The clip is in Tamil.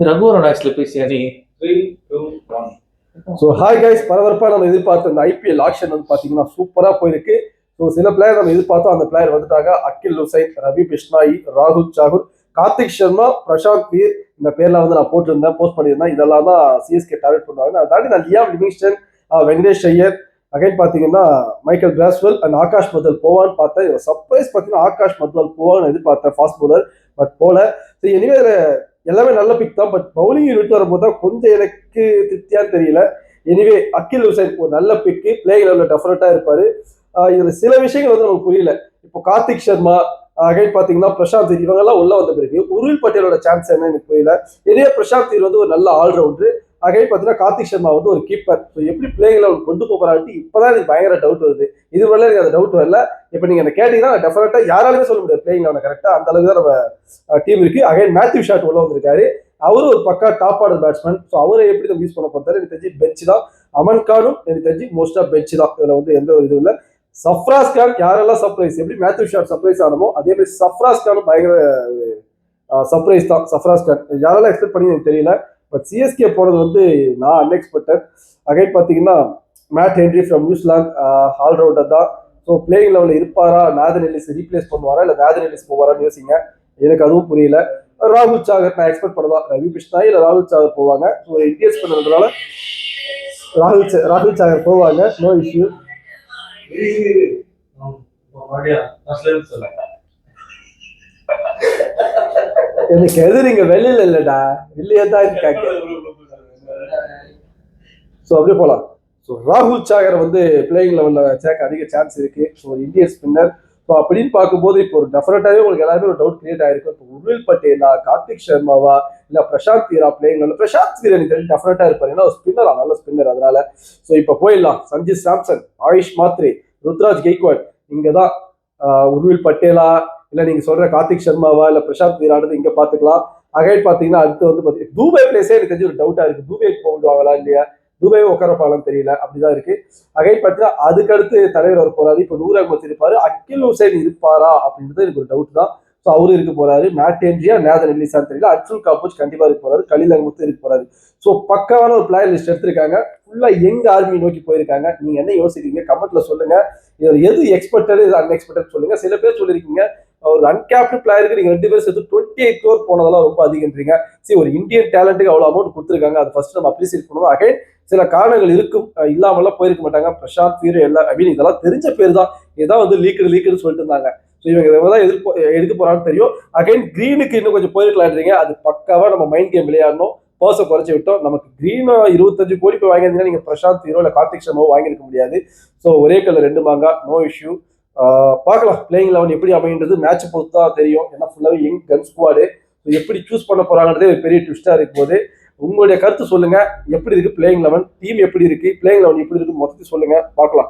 ரகுவரோட ஆக்சுவலி பேசி 3, 2, 1. ஸோ ஹாய் கைஸ், பரபரப்பாக நம்ம எதிர்பார்த்த அந்த ஐபிஎல் ஆக்ஷன் வந்து பார்த்தீங்கன்னா சூப்பராக போயிருக்கு. ஸோ சில பிளேயர் நம்ம எதிர்பார்த்தோம், அந்த பிளேயர் வந்துட்டாங்க. அகில் ஹுசைன், ரவி பிஷ்னாயி, ராகுல் சாகூர், கார்த்திக் சர்மா, பிரசாந்த் வீர், இந்த பேர்லாம் வந்து நான் போட்டிருந்தேன், போஸ்ட் பண்ணியிருந்தேன். இதெல்லாம் தான் சிஎஸ்கே டார்கெட் பண்ணுவாங்க. அதை தாண்டி நான் Liam Livingstone, Venkatesh Iyer, again பார்த்தீங்கன்னா Michael Bracewell and Akash Madhwal போவான்னு பார்த்தேன். சர்ப்ரைஸ் பார்த்தீங்கன்னா ஆகாஷ் மத்வால் போவான்னு எதிர்பார்த்தேன், ஃபாஸ்ட் பவுலர். பட் போல. ஸோ எனிவே எல்லாமே நல்ல பிக் தான். பட் பவுலிங் யூனிட் வரும்போது தான் கொஞ்சம் எனக்கு திருப்தியான்னு தெரியல. எனிவே அகில் ஹுசைன் ஒரு நல்ல பிக்கு, பிளேயிங் லெவலில் டெஃபரட்டா இருப்பாரு. இதுல சில விஷயங்கள் வந்து நமக்கு புரியல. இப்போ கார்த்திக் சர்மா, அகைன் பாத்தீங்கன்னா பிரசாந்த் வீர், இவங்கெல்லாம் உள்ள வந்த பிறகு உருவில் பட்டேலோட சான்ஸ் என்ன எனக்கு புரியல. இதே பிரசாந்த் வீர் வந்து ஒரு நல்ல ஆல்ரவுண்டர். அகைன் பாத்தீங்கன்னா கார்த்திக் சர்மா வந்து ஒரு கீப்பர். ஸோ எப்படி பிளேயிங் லெவல் கொண்டு போறான்ட்டு இப்பதான் எனக்கு பயங்கர டவுட் வருது. இது வரல எனக்கு அந்த டவுட் வரல. இப்போ நீங்க என்ன கேட்டீங்கன்னா டெஃபரட்டா யாராலுமே சொல்ல முடியாது பிளேயிங் லெவல் கரெக்டா அந்த அளவுக்கு தான் நம்ம டீம் இருக்கு. அகைன் மேத்யூ ஷாட் உள்ள வந்திருக்காரு. அவரும் ஒரு பக்கா டாப் ஆர்டர் பேட்ஸ்மேன். ஸோ அவரை எப்படி நம்ம யூஸ் பண்ண போறாரு எனக்கு தெரிஞ்சு பெஞ்ச் தான். அமன் கானும் எனக்கு தெரிஞ்சு மோஸ்டா பெஞ்ச் தான். இதுல வந்து எந்த ஒரு இதுவும் இல்லை. சஃப்ராஸ் கான் யாரெல்லாம் சர்ப்ரைஸ், எப்படி மேத்யூ ஷாட் சர்ப்ரைஸ் ஆனமோ அதே மாதிரி சஃப்ராஸ் கானும் பயங்கர சர்ப்ரைஸ் தான். சஃப்ராஸ் கான் யாரெல்லாம் எக்ஸ்பெக்ட் பண்ணி எனக்கு தெரியல. பட் சிஎஸ்கே போனது வந்து நான் அன்எக்ஸ்பெக்டட். அகைன் பார்த்தீங்கன்னா mat Henry from New Zealand allrounder தான். ஸோ பிளேயிங் லெவலில் இருப்பாரா, நேதன் எல்லிஸ் ரீப்ளேஸ் பண்ணுவாரா இல்லை நேதன் எல்லிஸ் போவாரான்னு யோசிங்க. எனக்கு அதுவும் புரியல. ராகுல் சாகர் நான் எக்ஸ்பெக்ட் பண்ணதான். ரவி பிஷ்னாய் இல்லை ராகுல் சாகர் போவாங்க. ஸோ இந்தியன்ஸ் பண்ணுறதுனால ராகுல் சாகர் போவாங்க, நோ இஷ்யூ. எனக்கு எது நீங்க வெளியில இல்லடா, வெளியே தான் இருக்காங்க. ஸோ அப்படியே போலாம். ஸோ ராகுல் சாகர் வந்து பிளேயிங் லெவல்ல சேர்க்க அதிக சான்ஸ் இருக்கு. So Indian spinner. ஸோ அப்படின்னு பார்க்கும்போது இப்போ ஒரு டெஃபரட்டாவே உங்களுக்கு எல்லாருமே ஒரு டவுட் கிரியேட் ஆயிருக்கும். இப்போ உருவில் பட்டேலா, கார்த்திக் சர்மாவா இல்ல பிரசாந்த் வீரா பிளேயிங் லெவல். பிரசாந்த் வீரா எனக்கு டெஃபரட்டா இருப்பாரு, ஏன்னா ஒரு ஸ்பின்னரா, நல்ல ஸ்பின்னர். அதனால ஸோ இப்போ போயிடலாம். சஞ்சு சாம்சன், ஆயுஷ் மாத்ரே, ருத்ராஜ் கெய்க்வாட், இங்கதான் உருவில் பட்டேலா இல்ல நீங்க சொல்ற கார்த்திக் சர்மாவா இல்ல பிரசாந்த் வீரானது இங்க பாத்துக்கலாம். அகைன் பாத்தீங்கன்னா அடுத்து வந்து பாத்தீங்கன்னா தூபே பிளேஸே எனக்கு தெரிஞ்சு ஒரு டவுட்டா இருக்கு. தூபேக்கு போடுவாங்களா இல்லையா, துபாய் உட்காரப்பாலும் தெரியல, அப்படிதான் இருக்கு. அகைன் பார்த்தீங்கன்னா அதுக்கு அடுத்து தலைவர் வர போறாரு. இப்போ நூர் அகமது இருப்பாரு, அகில் ஹுசைன் இருப்பாரா அப்படின்றது எனக்கு ஒரு டவுட் தான். ஸோ அவரு இருக்க போறாரு. மேட் ஹென்ரியா, நேதன் எல்லிஸான்னு தெரியல. அர்ஜுன் காபூஜ் கண்டிப்பா இருக்க போறாரு. கலில் அகமது இருக்க போறாரு. ஸோ பக்காவான ஒரு பிளேயர் லிஸ்ட் எடுத்திருக்காங்க. ஃபுல்லா யங் ஆர்மி நோக்கி போயிருக்காங்க. நீங்க என்ன யோசிக்கிறீங்க கமெண்ட்ல சொல்லுங்க. இதுல எது எக்ஸ்பெக்டட், இது அன்எக்ஸ்பெக்டட் சொல்லுங்க. சில பேர் சொல்லிருக்கீங்க ஒரு அன்கேப்டு பிளேயருக்கு நீங்க 2 பேர் சேர்த்து 28 crore போனதெல்லாம் ரொம்ப அதிகன்றீங்க. சரி, ஒரு இந்தியன் டேலண்ட்டுக்கு அவ்வளவு அமௌண்ட் கொடுத்துருக்காங்க, அது ஃபர்ஸ்ட் நம்ம அப்ரிசியேட் பண்ணுவோம். அகைன் சில காரணங்கள் இருக்கும், இல்லாமலாம் போயிருக்க மாட்டாங்க. பிரசாந்த் வீர் எல்லாம் இதெல்லாம் தெரிஞ்ச பேர் தான். இதுதான் வந்து லீக்குன்னு சொல்லிட்டு இருந்தாங்க. ஸோ இவங்க தான் எடுக்க போறான்னு தெரியும். அகைன் கிரீனுக்கு இன்னும் கொஞ்சம் போயிருக்கலான்றீங்க. அது பக்காவா நம்ம மைண்ட் கேம் விளையாடணும். பர்ஸை குறைச்சி விட்டோம். நமக்கு கிரீன் 25 கோடி போய் வாங்கியிருந்தீங்கன்னா நீங்க பிரசாந்த் வீரோ இல்லை கார்த்திக் சர்மாவோ வாங்கியிருக்க முடியாது. ஸோ ஒரே கலர் 2 மாங்கா, நோ இஷ்யூ. பார்க்கலாம் பிளேயிங் லெவன் எப்படி அமைன்றது மேட்ச் பொறுத்து தான் தெரியும். ஏன்னா ஃபுல்லாவே யங் கன் ஸ்குவாடு. எப்படி சூஸ் பண்ண போறாங்கன்றதே ஒரு பெரிய ட்விஸ்டா இருக்கும் போது உங்களுடைய கருத்து சொல்லுங்க. எப்படி இருக்கு பிளேயிங் லெவன், டீம் எப்படி இருக்கு, பிளேயிங் லெவன் எப்படி இருக்கு மொத்தத்தை சொல்லுங்க. பார்க்கலாம்.